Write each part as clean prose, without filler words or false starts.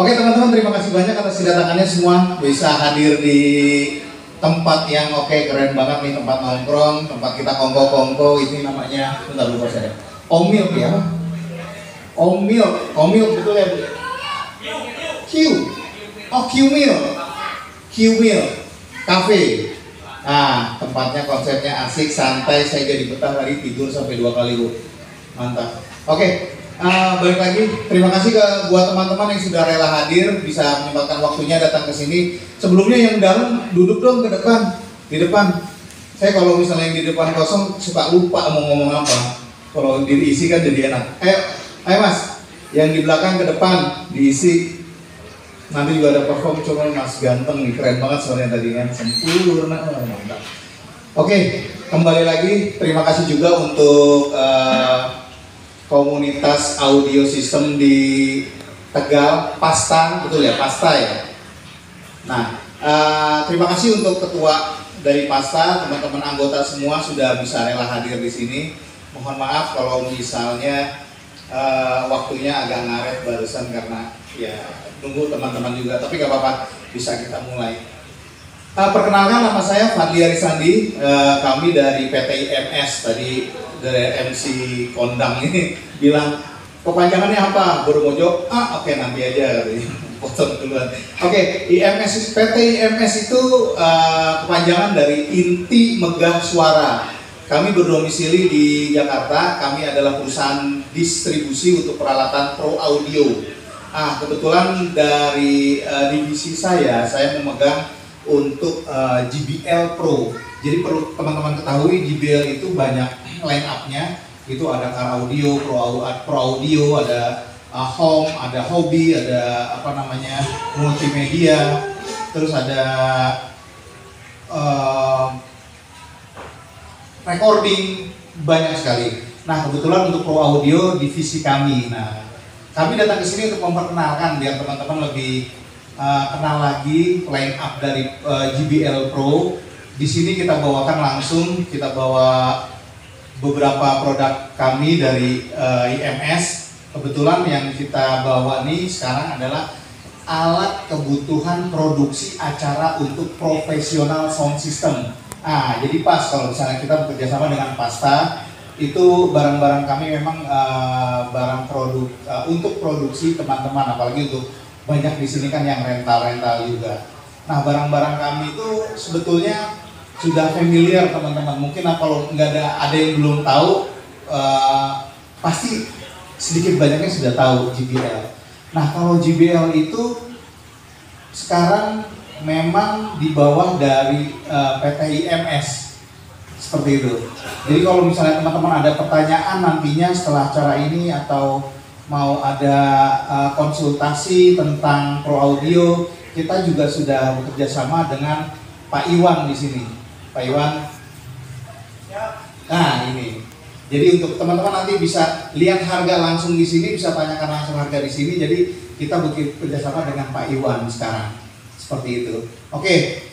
Oke teman-teman, terima kasih banyak atas kedatangannya semua. Bisa hadir di tempat yang keren banget nih, tempat nongkrong, tempat kita kongko-kongko. Ini namanya, bentar lupa saya. Omil ya? Omil betul ya? Q. Oh, Q-Meal Cafe. Nah, tempatnya konsepnya asik, santai. Saya jadi betah tadi, tidur sampai 2 kali, Bu. Mantap. Oke. Balik lagi, terima kasih buat teman-teman yang sudah rela hadir, bisa menyempatkan waktunya datang ke sini. Sebelumnya yang dalam duduk dong ke depan, di depan. Saya kalau misalnya yang di depan kosong suka lupa mau ngomong apa. Kalau diisi kan jadi enak. Ayo Mas, yang di belakang ke depan diisi. Nanti juga ada perform, coba Mas ganteng nih, keren banget soalnya tadi kan, sempurna, mantap. Oke, kembali lagi, terima kasih juga untuk komunitas audio system di Tegal, Pasta, betul ya, Pasta ya. Nah, terima kasih untuk ketua dari Pasta, teman-teman anggota semua sudah bisa rela hadir di sini. Mohon maaf kalau misalnya waktunya agak ngaret barusan karena ya nunggu teman-teman juga, tapi gak apa-apa, bisa kita mulai. Perkenalkan, nama saya Fadli Arisandi, kami dari PT IMS. Tadi dari MC Kondang ini bilang kepanjangannya apa? Baru mau jawab, oke, nanti aja katanya. Potong duluan. Oke, IMS, PT IMS itu kepanjangan dari Inti Megah Suara. Kami berdomisili di Jakarta. Kami adalah perusahaan distribusi untuk peralatan pro audio. Kebetulan dari divisi saya memegang untuk JBL Pro. Jadi perlu teman-teman ketahui, JBL itu banyak line up-nya. Itu ada car audio, pro audio, ada home, ada hobby, ada multimedia, terus ada recording, banyak sekali. Nah, kebetulan untuk pro audio divisi kami. Nah, kami datang ke sini untuk memperkenalkan biar teman-teman lebih kenal lagi line up dari JBL Pro. Di sini kita bawakan langsung, kita bawa beberapa produk kami dari IMS. Kebetulan yang kita bawa nih sekarang adalah alat kebutuhan produksi acara untuk profesional sound system. Jadi pas kalau misalnya kita bekerja sama dengan Pasta, itu barang-barang kami memang barang produk untuk produksi teman-teman, apalagi untuk banyak di sini kan yang rental juga. Nah, barang-barang kami itu sebetulnya sudah familiar teman-teman. Mungkin kalau nggak ada yang belum tahu, pasti sedikit banyaknya sudah tahu JBL. Nah, kalau JBL itu sekarang memang di bawah dari PT IMS. Seperti itu. Jadi kalau misalnya teman-teman ada pertanyaan nantinya setelah acara ini atau mau ada konsultasi tentang pro audio, kita juga sudah bekerja sama dengan Pak Iwan di sini. Pak Iwan. Nah, ini. Jadi untuk teman-teman nanti bisa lihat harga langsung di sini, bisa tanyakan langsung harga di sini. Jadi kita bekerja sama dengan Pak Iwan sekarang. Seperti itu. Oke.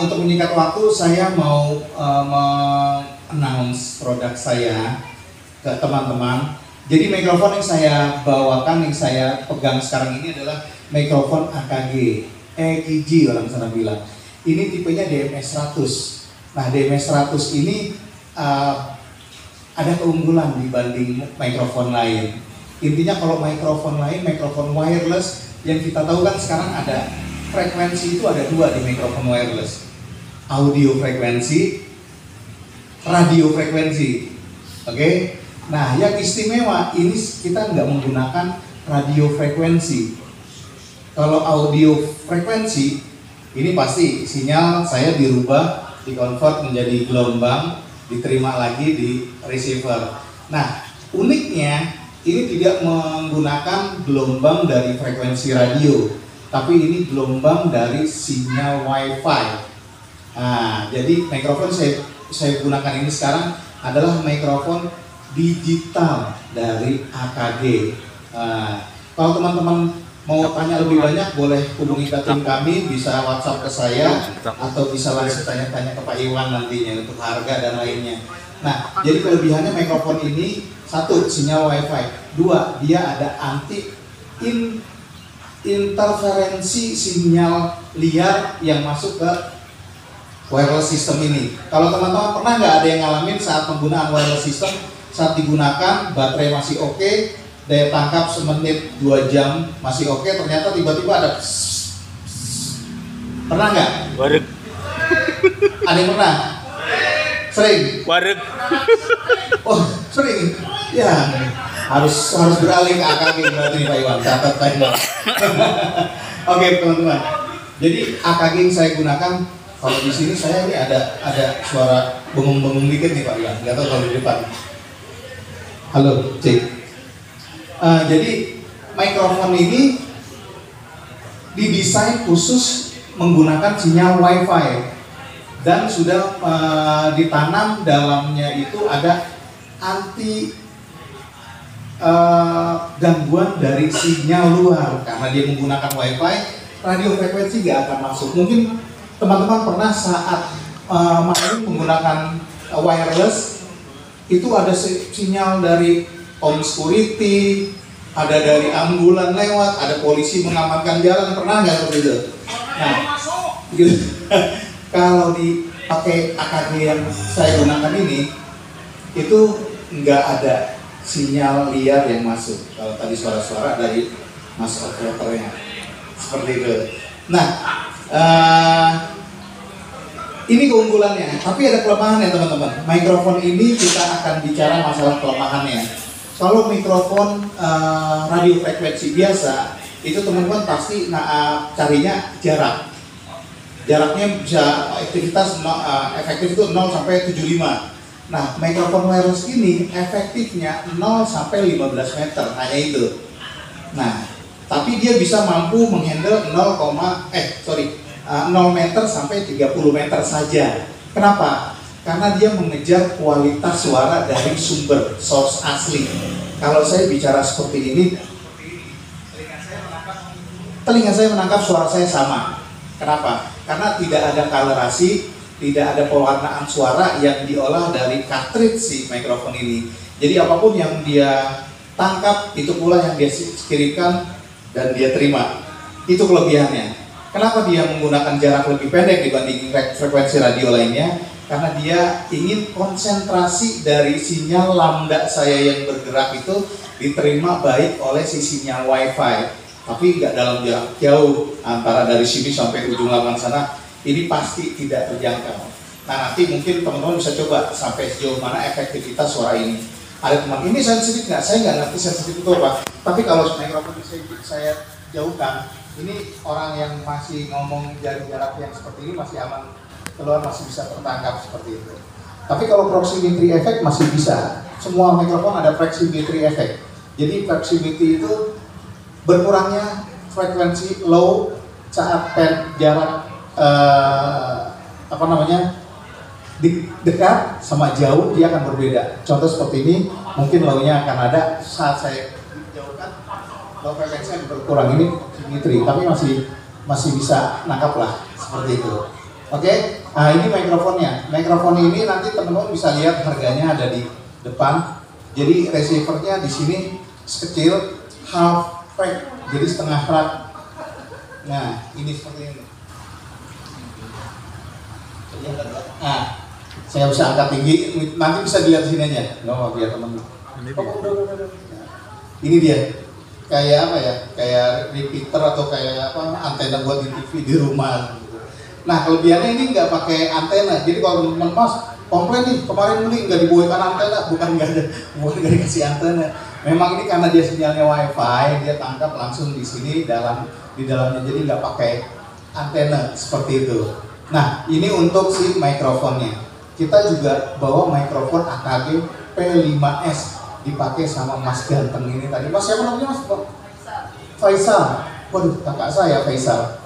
Untuk menyingkat waktu, saya mau announce produk saya ke teman-teman. Jadi mikrofon yang saya bawakan, yang saya pegang sekarang ini adalah mikrofon AKG, EKG orang sana bilang. Ini tipenya DMS 100. Nah, DMS 100 ini ada keunggulan dibanding mikrofon lain. Intinya kalau mikrofon lain, mikrofon wireless, yang kita tahu kan sekarang ada frekuensi itu ada 2 di mikrofon wireless. Audio frekuensi, radio frekuensi. Oke? Nah, yang istimewa ini kita nggak menggunakan radio frekuensi. Kalau audio frekuensi, ini pasti sinyal saya dirubah, dikonvert menjadi gelombang, diterima lagi di receiver. Nah, uniknya ini tidak menggunakan gelombang dari frekuensi radio, tapi ini gelombang dari sinyal WiFi. Nah, jadi mikrofon saya gunakan ini sekarang adalah mikrofon digital dari AKG. Kalau teman-teman mau tanya lebih banyak, boleh hubungi ke tim kami, bisa WhatsApp ke saya, atau bisa langsung tanya-tanya ke Pak Iwan nantinya untuk harga dan lainnya. Nah, jadi kelebihannya mikrofon ini, 1, sinyal WiFi, 2, dia ada anti interferensi sinyal liar yang masuk ke wireless system ini. Kalau teman-teman pernah nggak ada yang ngalamin saat penggunaan wireless system, saat digunakan baterai masih oke, daya tangkap semenit 2 jam masih oke, ternyata tiba-tiba ada pernah nggak? Wareg. Ada yang pernah? Sering? Wareg. Oh sering? Ya harus beralih ke AKG berarti Pak Iwan, catat Pak Iwan. Oke teman-teman, jadi AKG yang saya gunakan, kalau di sini saya ini ada suara bengong-bengong dikit nih Pak Iwan, nggak tahu kalau di depan. Halo, cek. Jadi mikrofon ini didesain khusus menggunakan sinyal WiFi dan sudah ditanam dalamnya itu ada anti gangguan dari sinyal luar karena dia menggunakan WiFi, radio frekuensi nggak akan masuk. Mungkin teman-teman pernah saat main menggunakan wireless itu ada sinyal dari home security, ada dari ambulan lewat, ada polisi mengamankan jalan, pernah nggak seperti itu? Nah, gitu. Kalau dipakai AKG yang saya gunakan ini, itu nggak ada sinyal liar yang masuk. Kalau tadi suara-suara dari mas operatornya, seperti itu. Nah, ini keunggulannya, tapi ada kelemahannya teman-teman. Mikrofon ini kita akan bicara masalah kelemahannya. Kalau mikrofon radio frekuensi biasa, itu teman-teman pasti carinya jarak. Jaraknya bisa efektif itu 0 sampai 75. Nah, mikrofon wireless ini efektifnya 0 sampai 15 meter, hanya itu. Nah, tapi dia bisa mampu menghandle 0 meter sampai 30 meter saja. Kenapa? Karena dia mengejar kualitas suara dari sumber, source asli. Kalau saya bicara seperti ini, telinga saya menangkap suara saya sama. Kenapa? Karena tidak ada kalerasi, tidak ada pewarnaan suara yang diolah dari cartridge si mikrofon ini. Jadi apapun yang dia tangkap, itu pula yang dia kirimkan dan dia terima. Itu kelebihannya. Kenapa dia menggunakan jarak lebih pendek dibanding frekuensi radio lainnya? Karena dia ingin konsentrasi dari sinyal lambda saya yang bergerak itu diterima baik oleh si sinyal WiFi, tapi nggak dalam jarak jauh antara dari sini sampai ujung lapangan sana. Ini pasti tidak terjangkau. Nah nanti mungkin teman-teman bisa coba sampai sejauh mana efektivitas suara ini. Ada teman, ini sensitif nggak? Saya nggak ngerti sensitif itu apa. Tapi kalau mikrofon saya jauhkan, ini orang yang masih ngomong jarak yang seperti ini masih aman, keluar masih bisa tertangkap seperti itu. Tapi kalau proximity effect masih bisa. Semua mikrofon ada proximity effect. Jadi proximity itu berkurangnya frekuensi low saat jarak dekat sama jauh, dia akan berbeda. Contoh seperti ini, mungkin low-nya akan ada saat saya jauhkan, low frekuensi yang berkurang ini simetri, tapi masih bisa nangkap lah seperti itu. Oke, nah ini mikrofonnya. Mikrofon ini nanti teman-teman bisa lihat harganya ada di depan. Jadi receivernya di sini kecil, half rack, jadi setengah rak. Nah, ini seperti ini. Nah, saya bisa angkat tinggi, nanti bisa dilihat sini aja. Nggak biar teman-teman. Ini dia, kayak apa ya? Kayak repeater atau kayak apa? Antena buat di TV di rumah. Nah, kelebihannya ini nggak pakai antena. Jadi kalau teman-teman Mas komplain nih kemarin beli nggak dibuatkan antena, bukan nggak dikasih antena. Memang ini karena dia sinyalnya WiFi, dia tangkap langsung di sini di dalamnya, jadi nggak pakai antena seperti itu. Nah, ini untuk si mikrofonnya. Kita juga bawa mikrofon AKG P5S dipakai sama Mas ganteng ini tadi. Mas siapa namanya Mas? Faisal. Waduh, kakak saya Faisal.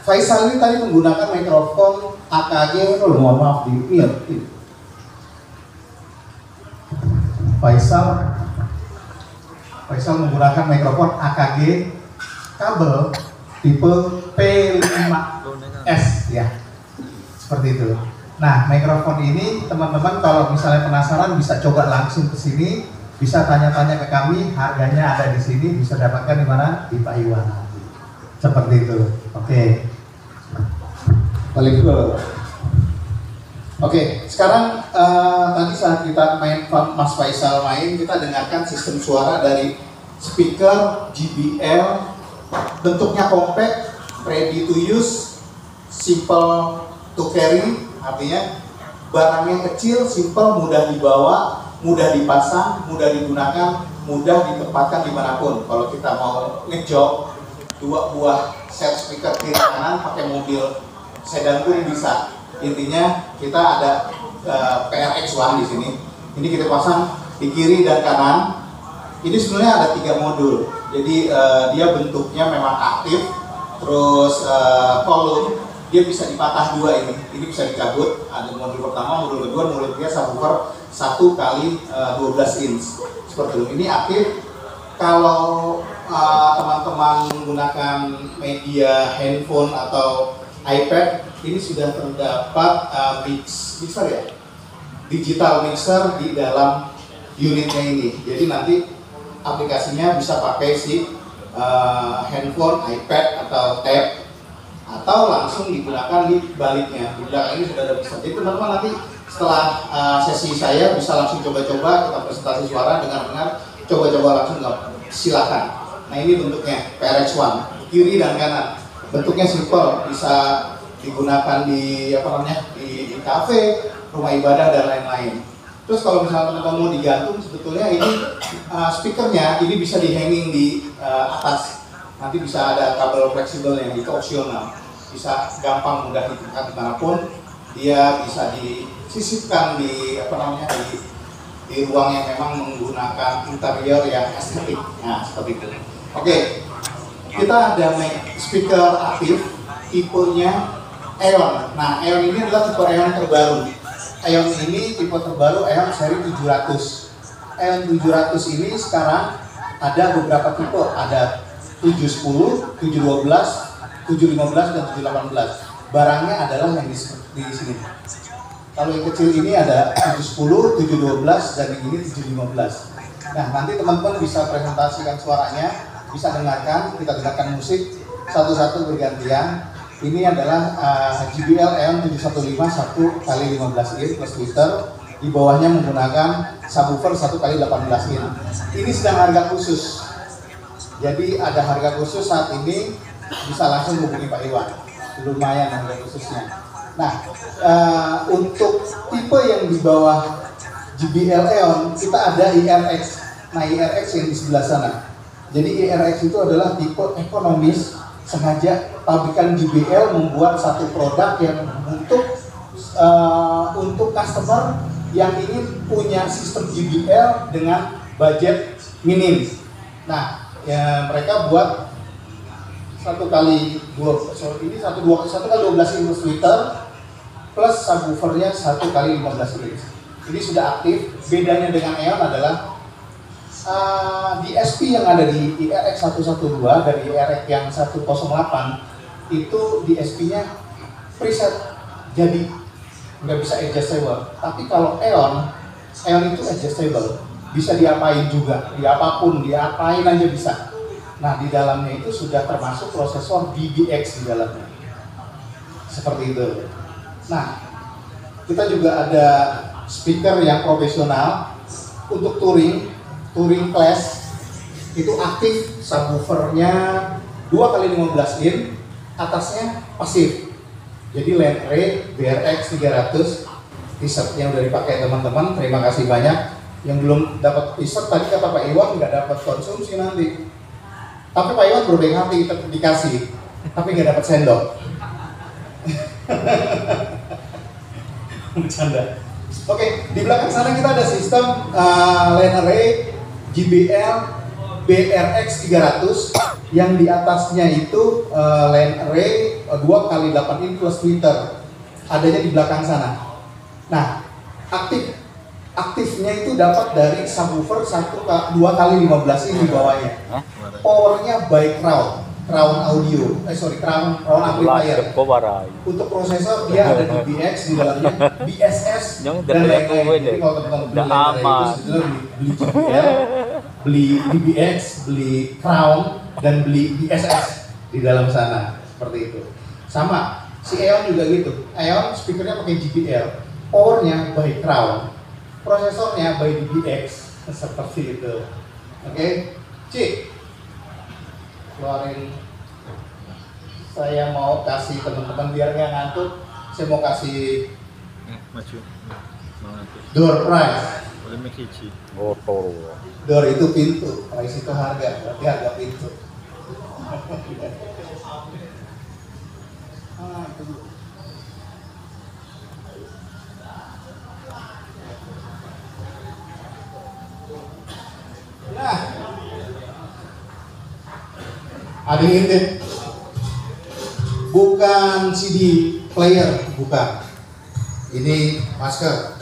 Faisal ini tadi menggunakan mikrofon AKG. Mohon maaf Faisal menggunakan mikrofon AKG kabel tipe P5S ya, seperti itu. Nah, mikrofon ini teman-teman kalau misalnya penasaran bisa coba langsung ke sini bisa tanya-tanya ke kami, harganya ada di sini, bisa dapatkan di mana? Di Pak Iwan. Seperti itu. Oke. Balik dulu. Oke, sekarang tadi saat kita main Mas Faisal main, kita dengarkan sistem suara dari speaker JBL, bentuknya compact, ready to use, simple to carry, artinya barangnya kecil, simple, mudah dibawa, mudah dipasang, mudah digunakan, mudah ditempatkan dimanapun. Kalau kita mau ngejob, 2 buah set speaker kiri kanan pakai mobil sedan pun bisa. Intinya kita ada PRX1 di sini. Ini kita pasang di kiri dan kanan. Ini sebenarnya ada 3 modul. Jadi dia bentuknya memang aktif. Terus kolom dia bisa dipatah 2 ini. Ini bisa dicabut. Ada modul pertama, modul kedua, modul ketiga subwoofer 1 kali 12 inch. Seperti itu. Ini aktif. Kalau teman-teman menggunakan media handphone atau iPad, ini sudah terdapat mixer ya, digital mixer di dalam unitnya ini. Jadi nanti aplikasinya bisa pakai si handphone, iPad atau tab, atau langsung digunakan di baliknya. Di belakang ini sudah ada mixer. Jadi teman-teman nanti setelah sesi saya bisa langsung coba-coba, kita presentasi suara, dengar-dengar, coba-coba langsung, silakan. Nah ini bentuknya PRX1, kiri dan kanan. Bentuknya simple, bisa digunakan di di kafe, rumah ibadah dan lain-lain. Terus kalau misalnya teman-teman mau digantung, sebetulnya ini speakernya ini bisa di-hanging di atas. Nanti bisa ada kabel fleksibel yang itu opsional, bisa gampang mudah diangkat dimanapun. Dia bisa disisipkan di di ruang yang memang menggunakan interior yang estetik. Nah seperti itu. Oke, kita ada speaker aktif, tipenya Aeon. Nah, Aeon ini adalah tipe Aeon terbaru. Aeon ini tipe terbaru Aeon seri 700. Aeon 700 ini sekarang ada beberapa tipe, ada 710, 712, 715 dan 718. Barangnya adalah yang di sini. Kalau yang kecil ini ada 710, 712 dan yang ini 715. Nah, nanti teman-teman bisa presentasikan suaranya, bisa dengarkan, kita dengarkan musik satu-satu bergantian. Ini adalah JBL Aeon 715 1 kali 15 in plus tweeter. Di bawahnya menggunakan subwoofer 1 kali 18 in. Ini sedang harga khusus. Jadi ada harga khusus saat ini, bisa langsung hubungi Pak Iwan. Lumayan harga khususnya. Nah, untuk tipe yang di bawah JBL Aeon kita ada IRX. Nah, IRX yang di sebelah sana. Jadi IRX itu adalah tipe ekonomis. Sengaja pabrikan JBL membuat satu produk yang untuk customer yang ingin punya sistem JBL dengan budget minim. Nah, ya, mereka buat 1 kali 12 inch tweeter plus subwoofernya 1 kali 15 inch. Ini sudah aktif. Bedanya dengan Aeon adalah DSP yang ada di IRX 112 dan IRX yang 108 itu DSP-nya preset, jadi nggak bisa adjustable. Tapi kalau Aeon itu adjustable, bisa diapain juga, diapain aja bisa. Nah, di dalamnya itu sudah termasuk prosesor DBX di dalamnya, seperti itu. Nah, kita juga ada speaker yang profesional untuk touring class, itu aktif, subwoofernya 2 kali 15 in, atasnya pasif. Jadi Landrace BRX 300 t-shirt yang udah dipakai teman-teman, terima kasih banyak. Yang belum dapat t-shirt tadi kata Pak Iwan nggak dapat konsumsi nanti. Tapi Pak Iwan berbaik hati dikasih, tapi nggak dapat sendok. Bercanda. Oke, di belakang sana kita ada sistem Landrace JBL BRX 300 yang di atasnya itu Landrace 2 kali 8 in plus tweeter, adanya di belakang sana. Nah, aktifnya itu dapat dari subwoofer 2 kali 15 in di bawahnya. Powernya by crowd. Crown audio, Crown amplifier. Untuk prosesor dia ada DBX di dalamnya, BSS dan lain-lain. Jadi kalau teman-teman beli lain itu sebetulnya beli DBX, beli Crown dan beli BSS di dalam sana seperti itu. Sama si Aeon juga gitu. Aeon speakernya pakai JBL, powernya by Crown, prosesornya by DBX seperti itu. Oke, Cik, keluarin. Saya mau kasih teman-teman biar nggak ngantuk. Saya mau kasih door price. Door itu pintu, price itu harga, berarti harga pintu. Nah, ada ini bukan CD player, bukan. Ini masker.